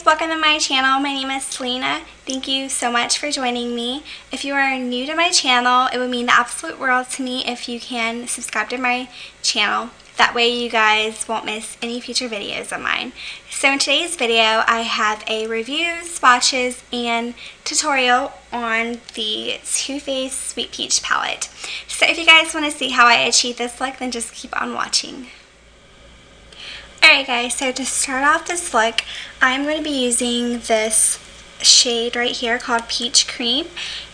welcome to my channel. My name is Selena. Thank you so much for joining me. If you are new to my channel, it would mean the absolute world to me if you can subscribe to my channel. That way you guys won't miss any future videos of mine. So in today's video, I have a review, swatches, and tutorial on the Too Faced Sweet Peach palette. So if you guys want to see how I achieve this look, then just keep on watching. Alright guys, so to start off this look, I'm going to be using this shade right here called Peach Cream,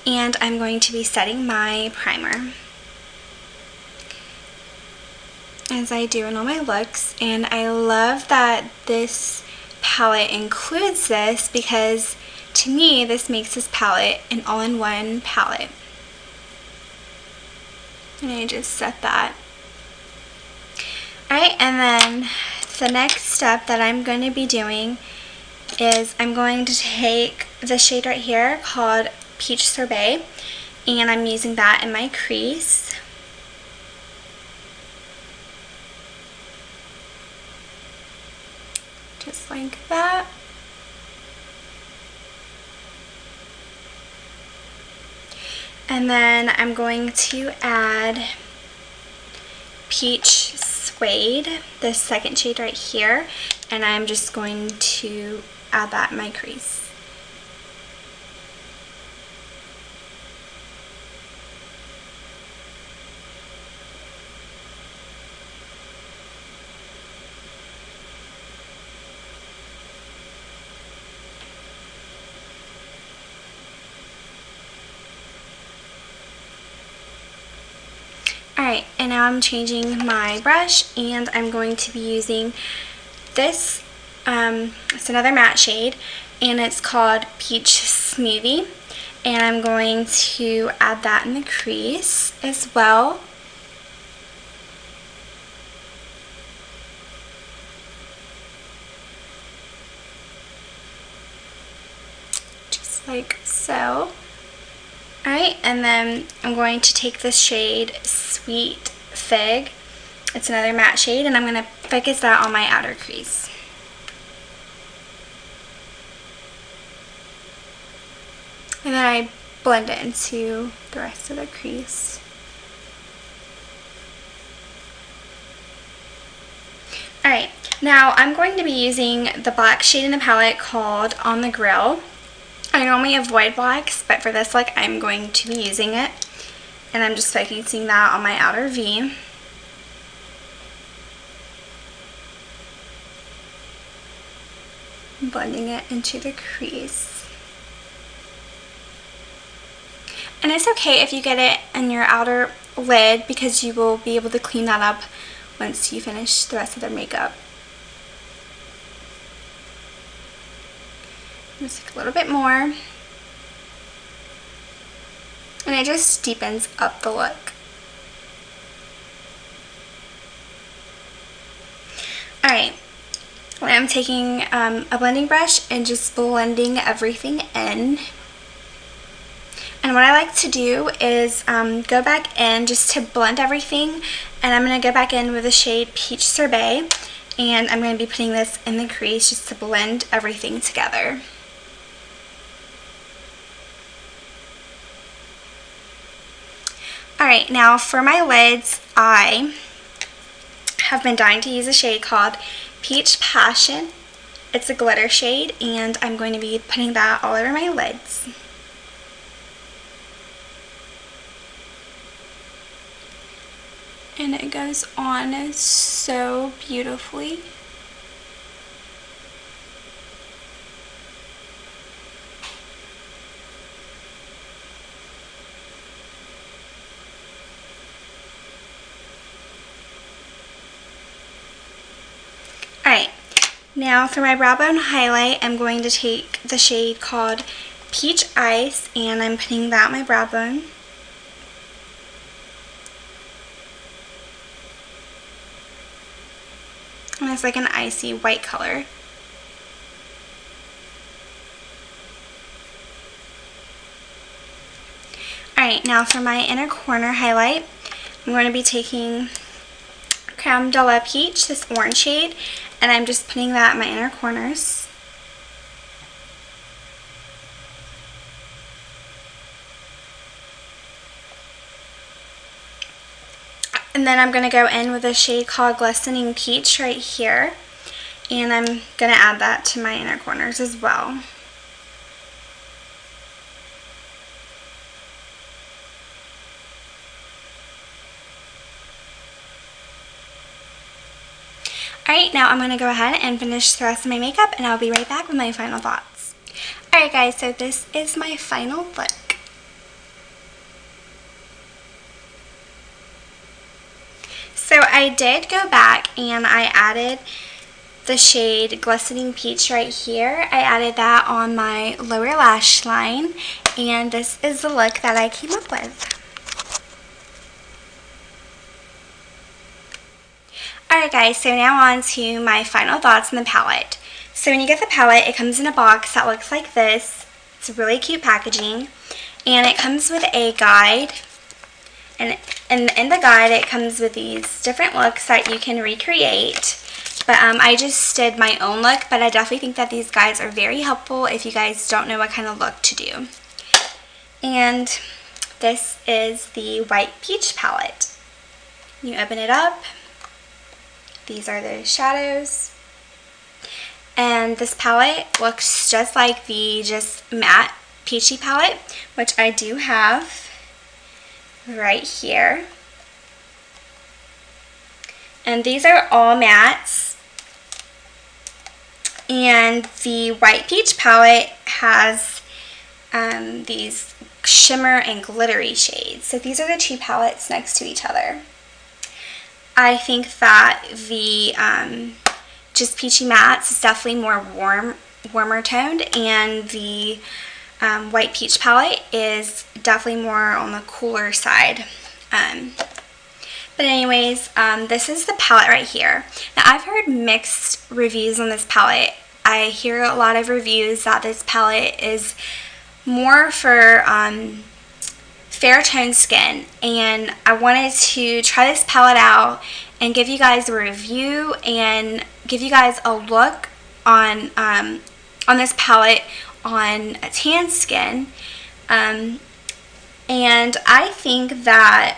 and I'm going to be setting my primer, as I do in all my looks. And I love that this palette includes this because to me this makes this palette an all-in-one palette. And I just set that. Alright, and then the next step that I'm going to be doing is I'm going to take the shade right here called Peach Sorbet, and I'm using that in my crease. Just like that. And then I'm going to add Peach Suede, the second shade right here, and I'm just going to add that in my crease. Alright, and now I'm changing my brush, and I'm going to be using this, it's another matte shade, and it's called Peach Smoothie, and I'm going to add that in the crease as well. Just like so. Alright, and then I'm going to take this shade Sweet Fig. It's another matte shade, and I'm going to focus that on my outer crease. And then I blend it into the rest of the crease. Alright, now I'm going to be using the black shade in the palette called On the Grill. I normally avoid blacks, but for this look I'm going to be using it. And I'm just focusing that on my outer V. Blending it into the crease. And it's okay if you get it in your outer lid, because you will be able to clean that up once you finish the rest of their makeup. Just take a little bit more, and it just deepens up the look. Alright, I'm taking a blending brush and just blending everything in. And what I like to do is go back in just to blend everything, and I'm going to go back in with the shade Peach Sorbet, and I'm going to be putting this in the crease just to blend everything together. Alright, now for my lids, I have been dying to use a shade called Peach Passion. It's a glitter shade, and I'm going to be putting that all over my lids. And it goes on so beautifully. Alright, now for my brow bone highlight, I'm going to take the shade called Peach Ice, and I'm putting that on my brow bone. And it's like an icy white color. Alright, now for my inner corner highlight, I'm going to be taking Creme de la Peach, this orange shade, and I'm just putting that in my inner corners. And then I'm going to go in with a shade called Glistening Peach right here. And I'm going to add that to my inner corners as well. Alright, now I'm going to go ahead and finish the rest of my makeup, and I'll be right back with my final thoughts. Alright guys, so this is my final look. So I did go back and I added the shade Glistening Peach right here. I added that on my lower lash line, and this is the look that I came up with. Alright guys, so now on to my final thoughts on the palette. So when you get the palette, it comes in a box that looks like this. It's really cute packaging, and it comes with a guide. And in the guide, it comes with these different looks that you can recreate. But I just did my own look, but I definitely think that these guides are very helpful if you guys don't know what kind of look to do. And this is the White Peach palette. You open it up. These are the shadows. And this palette looks just like the just matte peachy palette, which I do have right here. And these are all mattes. And the White Peach palette has these shimmer and glittery shades. So these are the two palettes next to each other. I think that the just peachy mattes is definitely more warmer toned, and the White Peach palette is definitely more on the cooler side. But anyways, this is the palette right here. Now I've heard mixed reviews on this palette. I hear a lot of reviews that this palette is more for fair toned skin, and I wanted to try this palette out and give you guys a review and give you guys a look on this palette on a tan skin. And I think that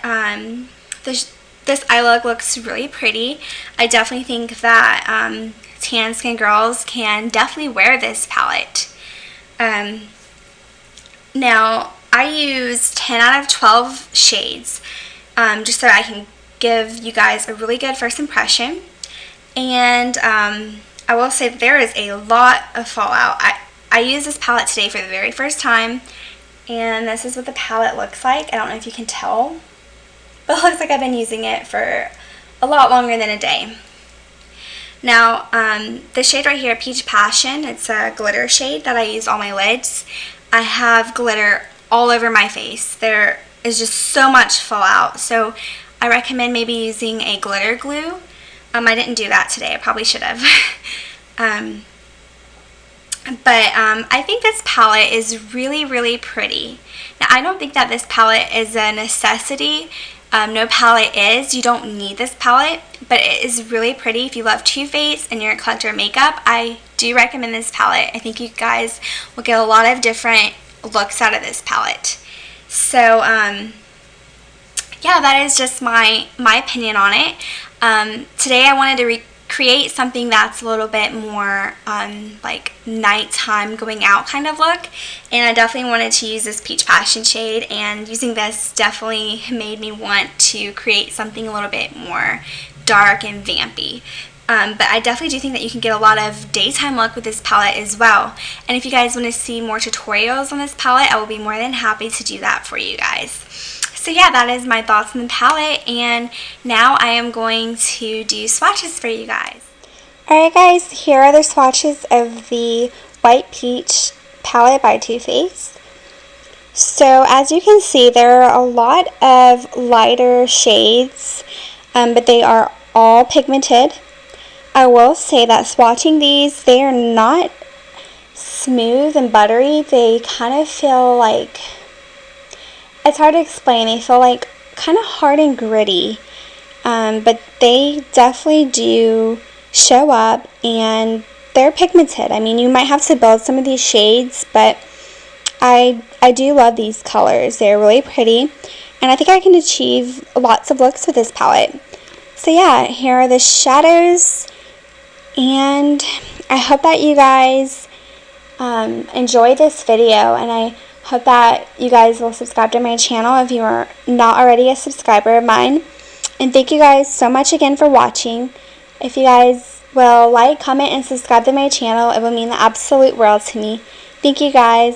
this eye look looks really pretty. I definitely think that tan skin girls can definitely wear this palette. Now, I used 10 out of 12 shades just so I can give you guys a really good first impression. And I will say that there is a lot of fallout. I used this palette today for the very first time, and this is what the palette looks like. I don't know if you can tell, but it looks like I've been using it for a lot longer than a day. Now, the shade right here, Peach Passion, it's a glitter shade that I use on my lids. I have glitter all over my face. There is just so much fallout, so I recommend maybe using a glitter glue. I didn't do that today. I probably should have. But I think this palette is really, really pretty. Now, I don't think that this palette is a necessity. No palette is. You don't need this palette, but it is really pretty. If you love Too Faced and you're a collector of makeup, I do recommend this palette. I think you guys will get a lot of different looks out of this palette. So, yeah, that is just my opinion on it. Today I wanted to recreate something that's a little bit more like nighttime going out kind of look, and I definitely wanted to use this Peach Passion shade, and using this definitely made me want to create something a little bit more dark and vampy. But I definitely do think that you can get a lot of daytime look with this palette as well. And if you guys want to see more tutorials on this palette, I will be more than happy to do that for you guys. So yeah, that is my thoughts on the palette, and now I am going to do swatches for you guys. Alright guys, here are the swatches of the White Peach palette by Too Faced. So as you can see, there are a lot of lighter shades, but they are all pigmented. I will say that swatching these, they are not smooth and buttery. They kind of feel like, it's hard to explain, they feel like kind of hard and gritty, but they definitely do show up, and they're pigmented. I mean, you might have to build some of these shades, but I do love these colors. They're really pretty. and I think I can achieve lots of looks with this palette. So yeah, here are the shadows, and I hope that you guys enjoy this video, and I hope that you guys will subscribe to my channel if you are not already a subscriber of mine. And thank you guys so much again for watching. If you guys will like, comment, and subscribe to my channel, it will mean the absolute world to me. Thank you guys.